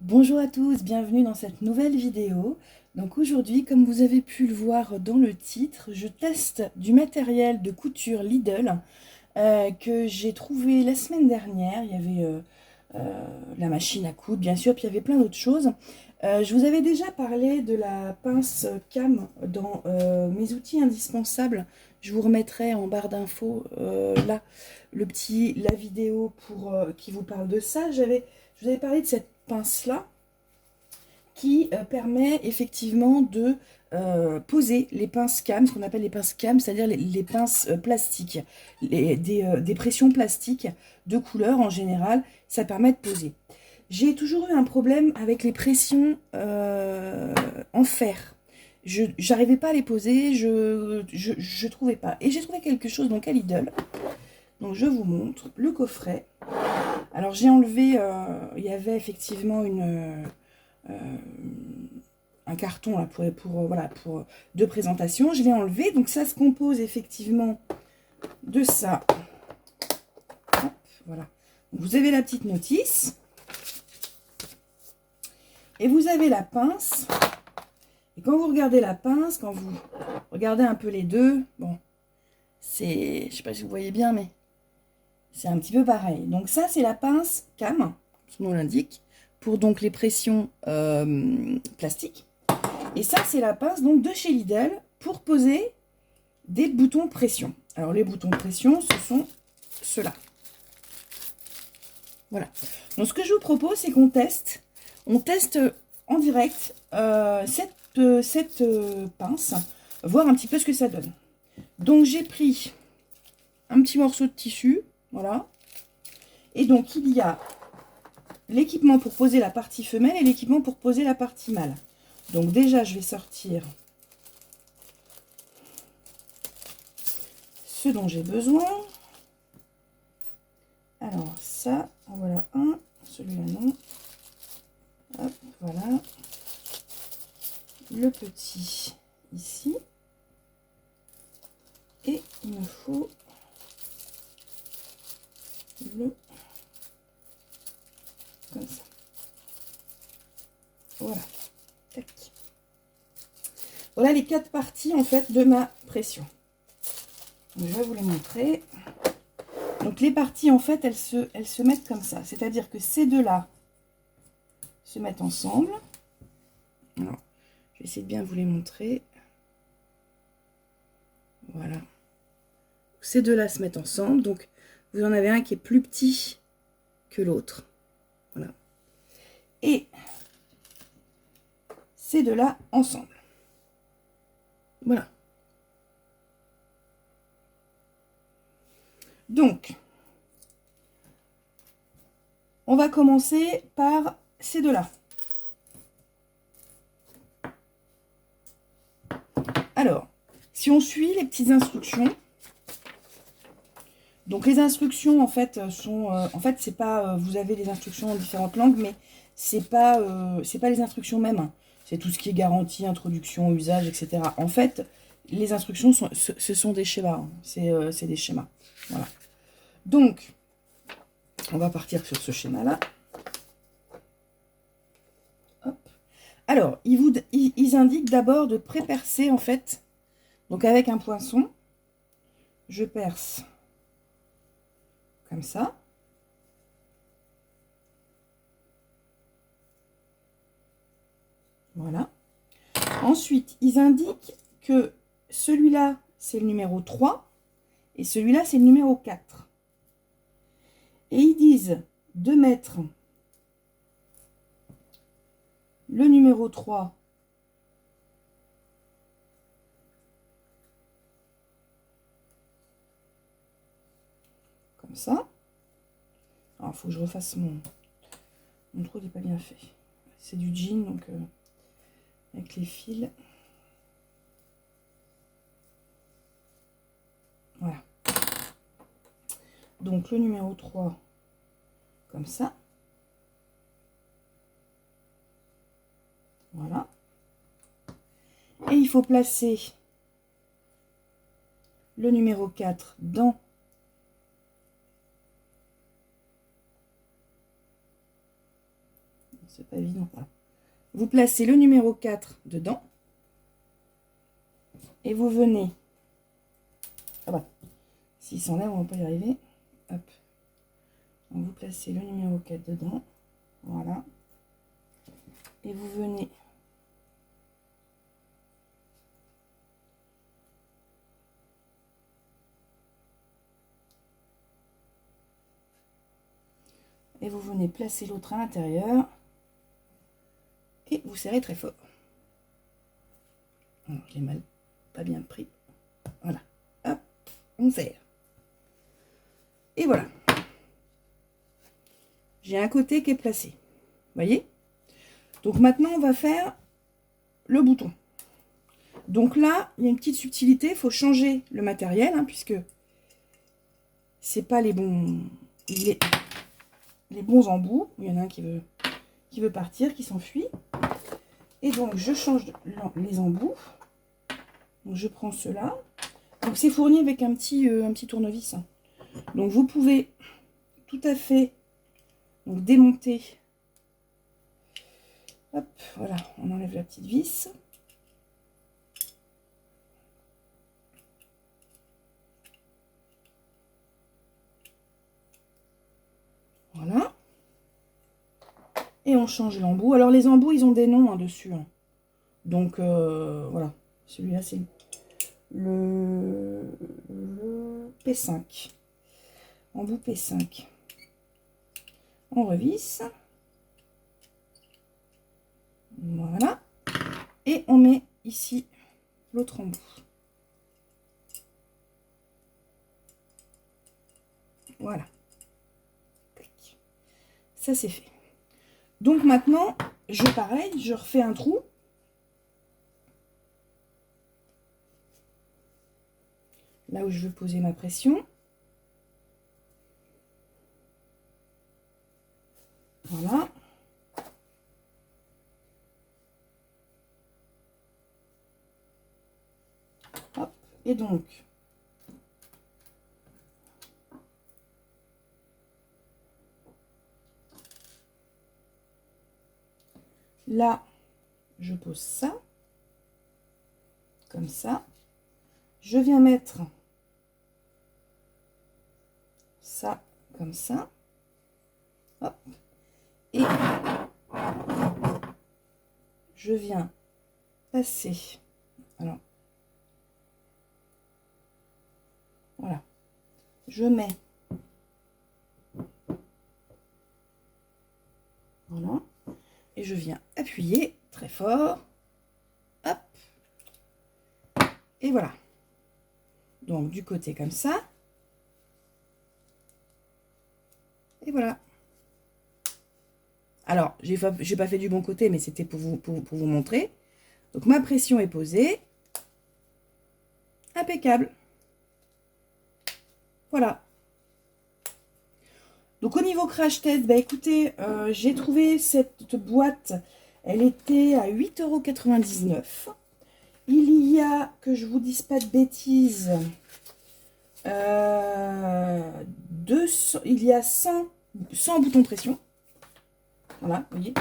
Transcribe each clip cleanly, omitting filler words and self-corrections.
Bonjour à tous, bienvenue dans cette nouvelle vidéo. Donc aujourd'hui, comme vous avez pu le voir dans le titre, je teste du matériel de couture Lidl que j'ai trouvé la semaine dernière. Il y avait la machine à coudre, bien sûr, puis il y avait plein d'autres choses. Je vous avais déjà parlé de la pince Cam dans mes outils indispensables. Je vous remettrai en barre d'infos là la vidéo qui vous parle de ça. Je vous avais parlé de cette pince là qui permet effectivement de poser les pinces cam, ce qu'on appelle les pinces cam, c'est-à-dire les pinces plastiques, des pressions plastiques de couleur en général, ça permet de poser. J'ai toujours eu un problème avec les pressions en fer. Je n'arrivais pas à les poser, je trouvais pas. Et j'ai trouvé quelque chose donc à Lidl. Donc je vous montre le coffret. Alors j'ai enlevé, il y avait effectivement un carton là pour de présentation. Je l'ai enlevé, donc ça se compose effectivement de ça. Hop, voilà. Vous avez la petite notice et vous avez la pince. Et quand vous regardez la pince, quand vous regardez un peu les deux, bon, c'est, je sais pas si vous voyez bien, mais c'est un petit peu pareil. Donc ça, c'est la pince Cam, son nom l'indique, pour donc les pressions plastiques. Et ça, c'est la pince donc de chez Lidl pour poser des boutons pression. Alors les boutons pression, ce sont ceux-là. Voilà. Donc ce que je vous propose, c'est qu'on teste. On teste en direct cette pince, voir un petit peu ce que ça donne. Donc j'ai pris un petit morceau de tissu, voilà. Et donc il y a l'équipement pour poser la partie femelle et l'équipement pour poser la partie mâle. Donc déjà, je vais sortir ce dont j'ai besoin. Alors ça, en voilà un, celui-là non. Hop, voilà. Le petit ici. Et il me faut le comme ça. Voilà. Tac. Voilà les 4 parties en fait de ma pression. Donc, je vais vous les montrer. Donc les parties en fait elles se mettent comme ça. C'est-à-dire que ces deux-là se mettent ensemble. Alors, je vais essayer de bien vous les montrer. Voilà. Ces deux-là se mettent ensemble. Donc vous en avez un qui est plus petit que l'autre. Voilà. Et ces deux-là ensemble. Voilà. Donc, on va commencer par ces deux-là. Alors, si on suit les petites instructions, donc les instructions en fait sont, c'est pas, vous avez les instructions en différentes langues, mais c'est pas les instructions mêmes. Hein. C'est tout ce qui est garantie, introduction, usage, etc. En fait, les instructions ce sont des schémas. Hein. C'est des schémas. Voilà. Donc, on va partir sur ce schéma-là. Alors, ils indiquent d'abord de pré-percer en fait. Donc avec un poinçon, je perce comme ça. Voilà. Ensuite, ils indiquent que celui-là, c'est le numéro 3 et celui-là, c'est le numéro 4. Et ils disent de mettre le numéro 3 comme ça. Alors, il faut que je refasse mon trou n'est pas bien fait. C'est du jean, donc avec les fils. Voilà. Donc, le numéro 3 comme ça. Voilà. Et il faut placer le numéro 4 dans c'est pas évident. Voilà. Vous placez le numéro 4 dedans. Et vous venez. Ah bah, s'il s'enlève, on va pas y arriver. Hop. Donc vous placez le numéro 4 dedans. Voilà. Et vous venez. Et vous venez placer l'autre à l'intérieur. Et vous serrez très fort. J'ai mal, pas bien pris. Voilà. Hop, on serre. Et voilà. J'ai un côté qui est placé. Vous voyez? Donc maintenant, on va faire le bouton. Donc là, il y a une petite subtilité. Il faut changer le matériel, hein, puisque c'est pas les bons embouts. Il y en a un qui veut partir, qui s'enfuit. Et donc, je change les embouts. Donc, je prends ceux-là. Donc, c'est fourni avec un petit tournevis. Donc, vous pouvez tout à fait donc, démonter. Hop, voilà, on enlève la petite vis. Voilà. Et on change l'embout. Alors, les embouts, ils ont des noms hein, dessus. Hein. Donc, voilà. Celui-là, c'est le P5. Embout P5. On revisse. Voilà. Et on met ici l'autre embout. Voilà. Ça, c'est fait. Donc maintenant, pareil, je refais un trou. Là où je veux poser ma pression. Voilà. Hop. Et donc, là, je pose ça, comme ça. Je viens mettre ça, comme ça. Hop. Et je viens passer. Alors, voilà. Je mets. Voilà. Et je viens appuyer très fort. Hop. Et voilà. Donc, du côté comme ça. Et voilà. Alors, j'ai pas fait du bon côté, mais c'était pour vous montrer. Donc, ma pression est posée. Impeccable. Voilà. Donc, au niveau crash test, bah écoutez, j'ai trouvé cette boîte. Elle était à 8,99 €. Il y a, que je vous dise pas de bêtises, 200, il y a 100 boutons pression. Voilà, vous voyez,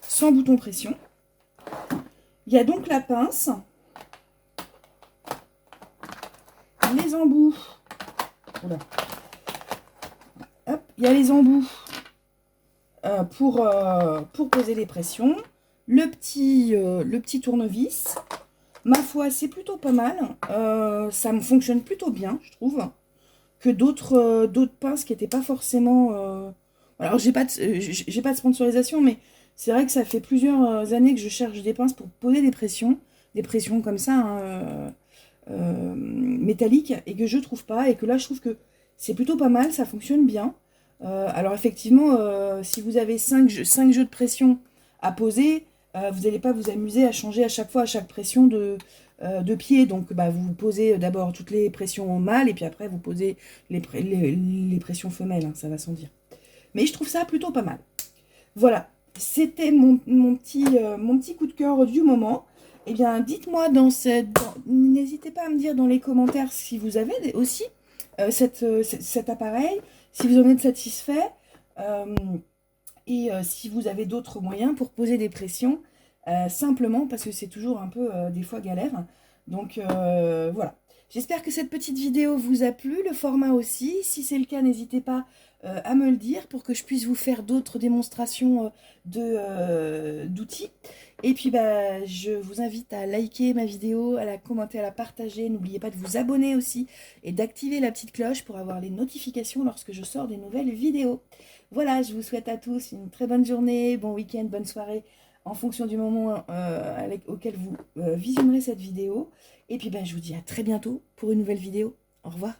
100 boutons pression. Il y a donc la pince, les embouts. Voilà. Hop, il y a les embouts pour poser les pressions. Le petit tournevis. Ma foi, c'est plutôt pas mal. Ça me fonctionne plutôt bien, je trouve, que d'autres pinces qui n'étaient pas forcément... Alors, j'ai pas de sponsorisation, mais c'est vrai que ça fait plusieurs années que je cherche des pinces pour poser des pressions comme ça, hein, métalliques, et que je trouve pas, et que là, je trouve que c'est plutôt pas mal, ça fonctionne bien. Alors, effectivement, si vous avez 5 jeux de pression à poser, vous n'allez pas vous amuser à changer à chaque fois, à chaque pression de pied. Donc, bah, vous posez d'abord toutes les pressions mâles, et puis après, vous posez les pressions femelles, hein, ça va sans dire. Mais je trouve ça plutôt pas mal. Voilà, c'était mon petit coup de cœur du moment. Eh bien, dites-moi n'hésitez pas à me dire dans les commentaires si vous avez aussi cet appareil, si vous en êtes satisfait. Et si vous avez d'autres moyens pour poser des pressions, simplement parce que c'est toujours un peu des fois galère. Donc voilà. J'espère que cette petite vidéo vous a plu, le format aussi. Si c'est le cas, n'hésitez pas à me le dire pour que je puisse vous faire d'autres démonstrations d'outils. Et puis bah, je vous invite à liker ma vidéo, à la commenter, à la partager. N'oubliez pas de vous abonner aussi et d'activer la petite cloche pour avoir les notifications lorsque je sors des nouvelles vidéos. Voilà, je vous souhaite à tous une très bonne journée, bon week-end, bonne soirée en fonction du moment auquel vous visionnerez cette vidéo. Et puis ben, je vous dis à très bientôt pour une nouvelle vidéo. Au revoir.